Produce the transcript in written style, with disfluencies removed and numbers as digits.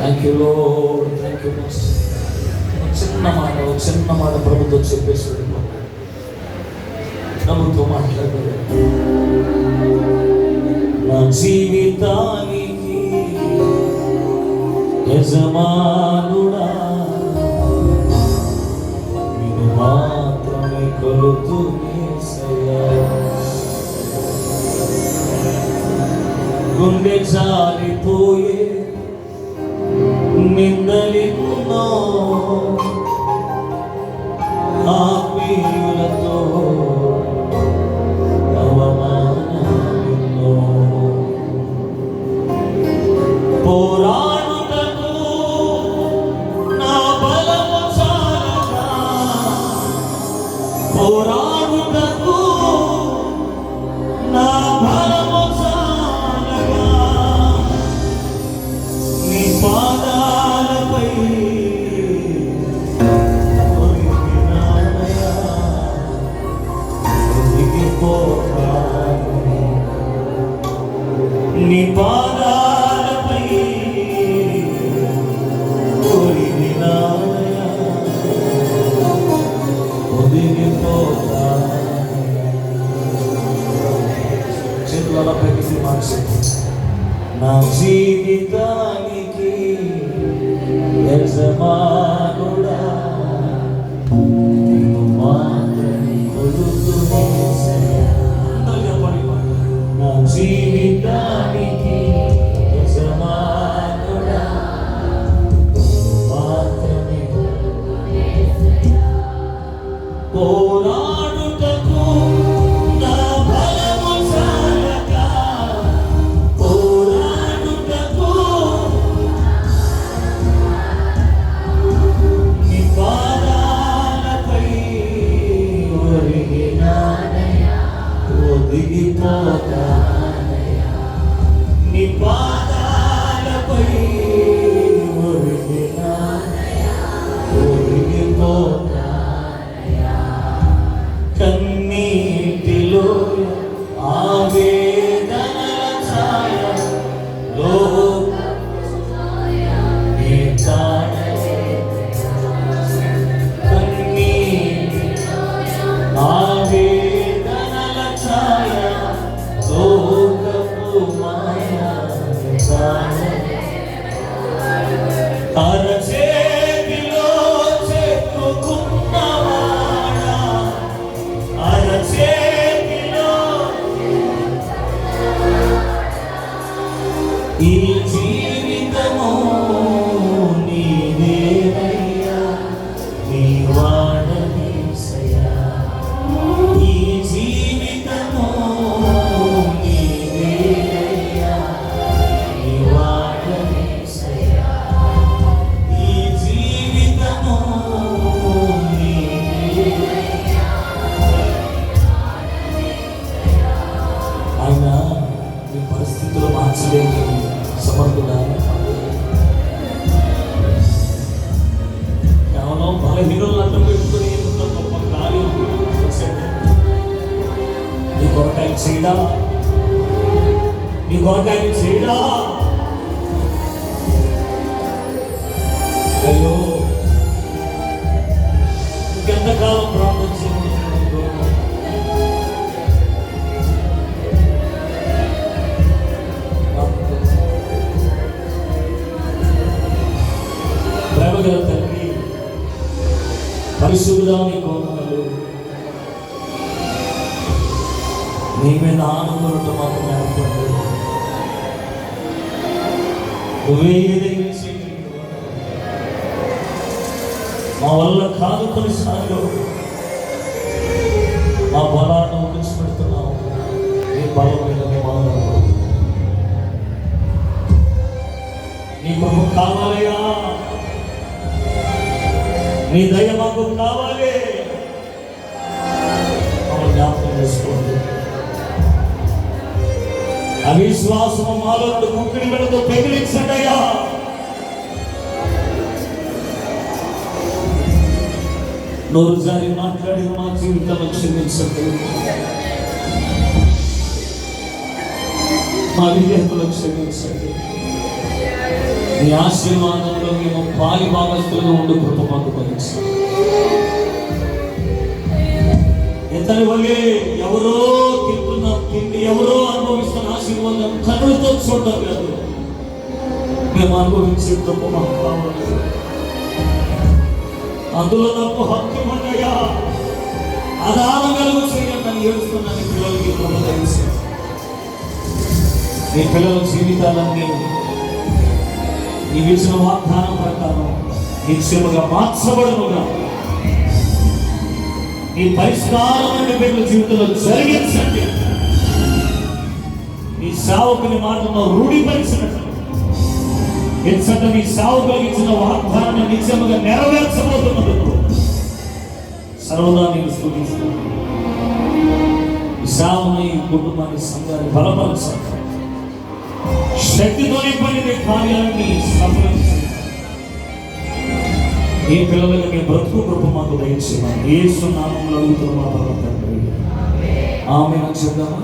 Thank you lord, thank you. చిన్న మాట ప్రభుతో చెప్పేసాడు, ప్రభుతో మాట్లాడారు. నా జీవితానికి యజమానుడా నేను మాత్రమే కొలుతూ గుండె జారిపోయే నిందలిన్నో ఆత్మీయులతో అవమానాలెన్నో పోరాడుటకు నా బలము చాలక, పోరాడుటకు నా బలము చాలక నీ పాదాలపై నీ పాదాలపై ఒదిగిపోతా. చేతులలో పెట్టి మార్చి నా జీవితానికి యజమానుడా నీవు మాత్రమే కొలుతూ నా జీవితానికి యజమానుడా మాత్రమే పోరాడుటకు నా బలము చాలక, పోరాడుటకు నీ పాదాలపై ఒదిగిపోతా. నీ పాదాలపై ఒదిగిపోతా. కన్నీటిలో ఆవేదనల ఛాయలో నీ కాడలే, కన్నీటిలో ఆవేదనల ఛాయ లోకపు మాయా అరచేతిలో చెక్కుకున్నవాడా, అరచేతిలో ఈ జీవితము నీదేనయ్యా, నీ వాడనీసయ్యా. ఈ జీవితము నీదేనయ్యా, నీ వాడనీసయ్యా. ఈ జీవితము నీదేనయ్యా. ఆయన మీ పరిస్థితులు మార్చలేని సమర్థుడా? కేవలం బలహీనులను అడ్డం పెట్టుకుని ఇంత గొప్ప కార్యం చేశాడు. నీ కొరకాయ చేయడా, నీ కొరకాయ చేయడా? అయ్యో ఇంకెంతకాలం ప్రార్థన చేయాలి? ప్రేమగల తండ్రి, పరిశుద్ధాన్ని కోరుతున్నాడు. నీ మీద ఆనందం మాకు నేర్పండి. నువ్వే ఏదైనా చేయగలిగిన మా వల్ల కాదు. కొన్నిసార్లు మా బలాన్ని విడిచిపెడుతున్నావు. నీ బలం మీద నీ కృప కావాలయా, నీ దయ మాకు కావాలి. మమ్మల్ని జ్ఞాపకం చేసుకోండి. అవిశ్వాసము మాలో ముక్కిడి మెడతో పెగిలించండి అయ్యా. నోరు జారి మాట్లాడిన మా జీవితంలో క్షమించండి. మా విద్యార్థులకు క్షమించండి. ఈ ఆశీర్వాదంలో మేము పాలి భాగస్తులుగా ఉండి కృప మాకు కలిగించండి. ఇతని వల్లే ఎవరో తింటున్న తిండి, ఎవరో అనుభవిస్తున్న ఆశీర్వాదం కనులతో చూడటం లేదు, మేము అనుభవించే కృప మాకు కావాలి. అందులో నాకు హక్కు ఉన్నాయా, ఆధారం కలుగు చేయండి ఏడుస్తున్నాను. పిల్లలకి కృప కలిగించండి. మీ పిల్లల జీవితాలన్నీ ఈ విషయ వాగ్దానం ప్రకారం నిశ్చయముగా మార్చబడునుగా. ఈ పరిష్కారమైన బిడ్డల జీవితంలో జరిగించండి. ఈ సేవకుని మాటను రూఢిపరిచినట్టు ఎంచట నీ సేవకులకు ఇచ్చిన వాగ్దానాన్ని నిశ్చయముగా నెరవేర్చబోతున్నందుకు సర్వదా నేను స్తుతిస్తున్నాను. ఈ సేవను, ఈ కుటుంబాన్ని, సంఘాన్ని బలపరచండి. శక్తితో నింపండి. కార్యాన్ని సఫలం చేయండి. ఈ పిల్లలకి మీ బ్రతుకు కృప మాకు దయచేయండి. యేసు నామములో అడుగుతున్న మా పరమ తండ్రి, ఆమేన్. చెప్దామా?